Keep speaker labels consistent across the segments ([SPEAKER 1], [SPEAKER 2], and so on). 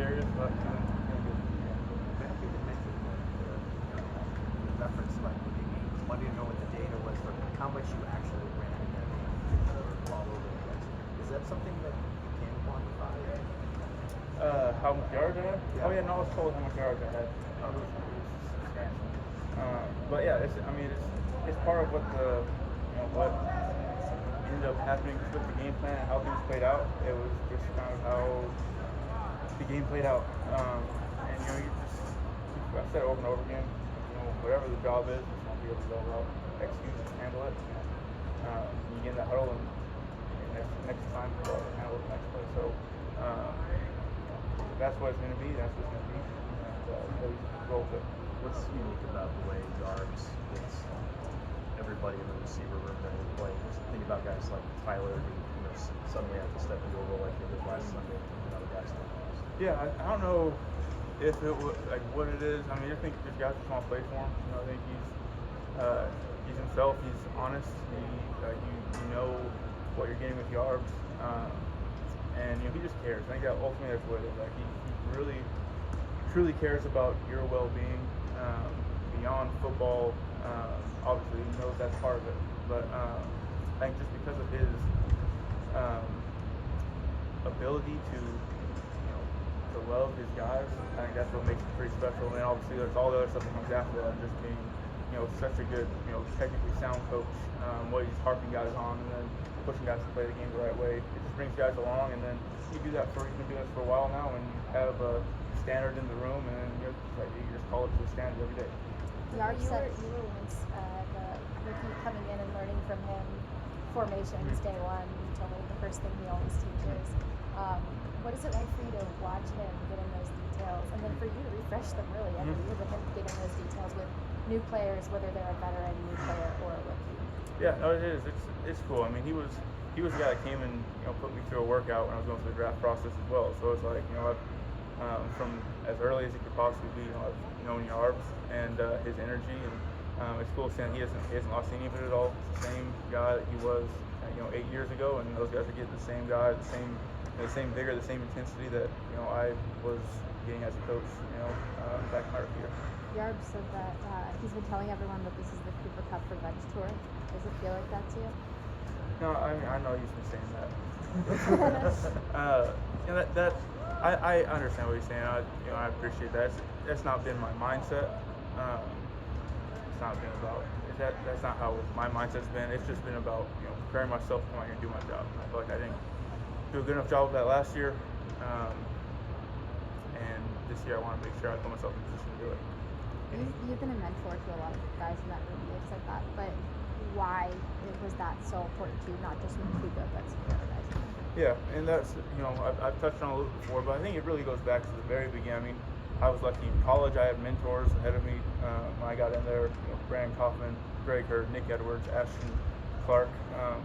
[SPEAKER 1] hilarious, but
[SPEAKER 2] Matthew had mentioned that, reference like wanting to know what the data was for how much you actually ran in that game all over the place. Is that something that you can quantify?
[SPEAKER 1] how much yards I had?
[SPEAKER 2] Yeah.
[SPEAKER 1] Oh yeah, no, I was told how much yards I had. It was substantial. But yeah, it's part of what what ended up happening with the game plan and how things played out. It was just kind of how the game played out. And I said it over and over again. Whatever the job is, just want to be able to go out, execute, handle it. You get in that huddle and next time go out and handle it the next play. So that's what it's going to be. That's what it's going to be. And roll with it.
[SPEAKER 3] What's unique about the way Yarbs gets everybody in the receiver room that are playing? Just think about guys like Tyler who suddenly have to step into a role like they did last Sunday and other guys like that.
[SPEAKER 1] Yeah, I don't know if it was like what it is. I mean, I think this guy just want to play for him. I think he's himself. He's honest. You know what you're getting with Yarbs, and he just cares. I think that ultimately that's what it is. Like he really, truly cares about your well-being beyond football. Obviously, he knows that's part of it, but I think just because of his ability to love his guys, I think that's what makes it pretty special. And obviously, there's all the other stuff that comes after that, just being such a good technically sound coach. What he's harping guys on, and then pushing guys to play the game the right way. It just brings guys along, and then you do that you've been doing this for a while now, and you have a standard in the room, and then you just call it to the standard every day.
[SPEAKER 4] Yarbs said you were once the rookie coming in and learning from him formations day one. You told me the first thing he always teaches. What is it like for you to watch him getting those details, and then for you to refresh them really every year with him getting those details with new players, whether they're a veteran new player or a rookie?
[SPEAKER 1] Yeah, no, it is. It's cool. I mean, he was the guy that came and put me through a workout when I was going through the draft process as well. So it's like I've from as early as he could possibly be, I've known Yarbs and his energy, and it's cool seeing he hasn't lost any of it at all. It's the same guy that he was 8 years ago, and those guys are getting the same guy, the same vigor, the same intensity that I was getting as a coach back in my rookie year.
[SPEAKER 4] Yarbs said that he's been telling everyone that this is the Cooper Kupp revenge tour. Does it feel like that to you?
[SPEAKER 1] No, I mean, I know you've been saying that. I understand what he's saying. I appreciate that. That's not been my mindset. It's not been about that's not how my mindset's been. It's just been about preparing myself when I can do my job. I feel like I didn't do a good enough job of that last year, and this year I want to make sure I put myself in a position to do it.
[SPEAKER 4] You've been a mentor to a lot of guys in that room, looks like that, but why was that so important to you, not just with Kupp, but some of the other guys?
[SPEAKER 1] Yeah, and that's, I've touched on it a little before, but I think it really goes back to the very beginning. I mean, I was lucky in college. I had mentors ahead of me when I got in there, Brandon Kaufman, Greg Hurd, Nick Edwards, Ashton Clark,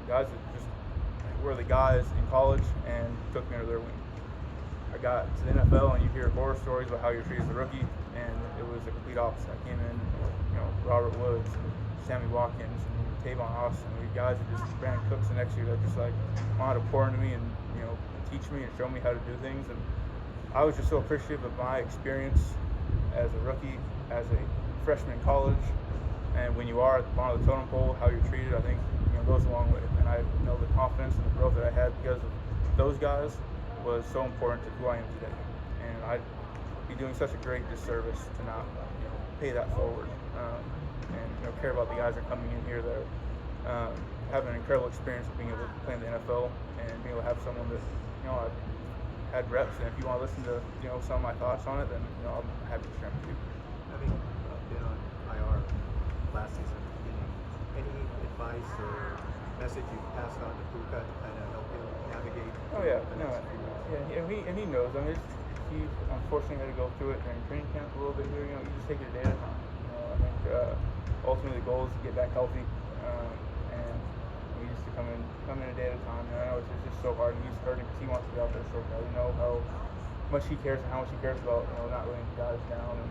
[SPEAKER 1] guys that just were the guys in college and took me under their wing. I got to the NFL, and you hear horror stories about how you're treated as a rookie, and it was the complete opposite. I came in, Robert Woods, Sammy Watkins, Tavon Austin, guys that just ran Cooks the next year that just wanted to pour into me and teach me and show me how to do things. And I was just so appreciative of my experience as a rookie, as a freshman in college, and when you are at the bottom of the totem pole, how you're treated, I think goes a long way. And I know the confidence and the growth that I had because of those guys was so important to who I am today. And I'd be doing such a great disservice to not pay that forward and care about the guys that are coming in here that have an incredible experience of being able to play in the NFL and being able to have someone that I've had reps. And if you want to listen to some of my thoughts on it, then I'm happy to share them with you.
[SPEAKER 2] Having been on IR last season, any advice or message you passed on to Puka to kind of help him navigate?
[SPEAKER 1] Oh yeah, he knows. I mean, he unfortunately had to go through it during training camp a little bit here. You just take it a day at a time. I think ultimately the goal is to get back healthy, and we just to come in a day at a time. And I know it's just so hard, and he's hurting because he wants to be out there so bad. We know how much he cares and how much he cares about not letting guys down, and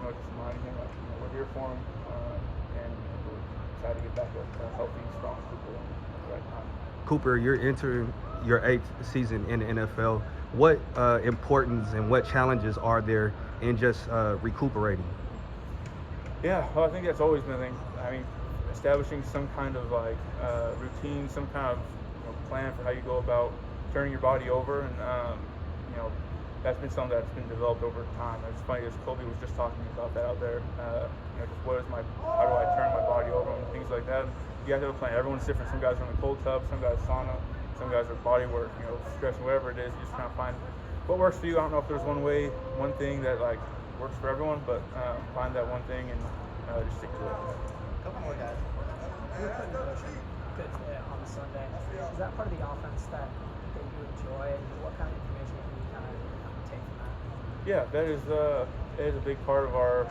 [SPEAKER 1] just reminding him we're here for him, and we're excited to get back to healthy, strong people at the right time.
[SPEAKER 5] Cooper, you're entering your 8th season in the NFL. What importance and what challenges are there in just recuperating?
[SPEAKER 1] Yeah, well, I think that's always been the thing. I mean, establishing some kind of like routine, some kind of plan for how you go about turning your body over, and you know, that's been something that's been developed over time. It's funny, as Kobe was just talking about that out there. Just how do I turn my body over and things like that. You have to have a plan. Everyone's different. Some guys are in the cold tub, some guys sauna, some guys are body work, stretching, whatever it is. You just kind of find what works for you. I don't know if there's one thing that like works for everyone, but find that one thing and just stick to it.
[SPEAKER 2] Couple more guys.
[SPEAKER 6] You're putting motion good on the Sunday. Is that part of the offense that you enjoy, and what kind of information can you kind of take from that?
[SPEAKER 1] Yeah, that is it is a big part of our,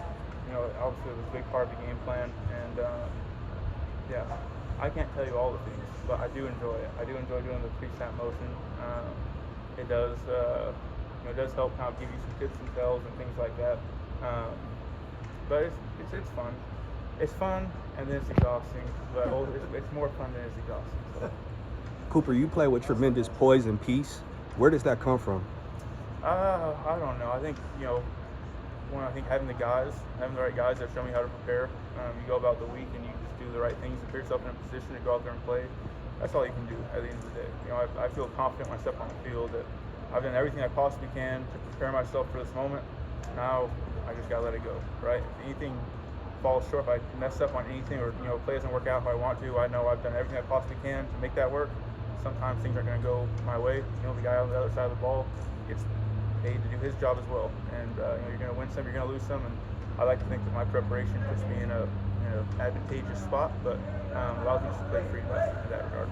[SPEAKER 1] obviously it was a big part of the game plan, and yeah, I can't tell you all the things, but I do enjoy it. I do enjoy doing the pre-snap motion. It does, it does help kind of give you some tips and tells and things like that. But it's fun. It's fun, and then it's exhausting. But it's more fun than it's exhausting. So.
[SPEAKER 5] Cooper, you play with tremendous poise and peace. Where does that come from?
[SPEAKER 1] I don't know. I think I think having the right guys that show me how to prepare. You go about the week and you just do the right things and put yourself in a position to go out there and play. That's all you can do at the end of the day. I feel confident when I step on the field that I've done everything I possibly can to prepare myself for this moment. Now I just gotta let it go, right? If anything falls short, if I mess up on anything or play doesn't work out if I want to, I know I've done everything I possibly can to make that work. Sometimes things aren't going to go my way. The guy on the other side of the ball gets paid to do his job as well, and you're going to win some, you're going to lose some, and I like to think that my preparation puts me in a advantageous spot, but allows me to play free in that regard.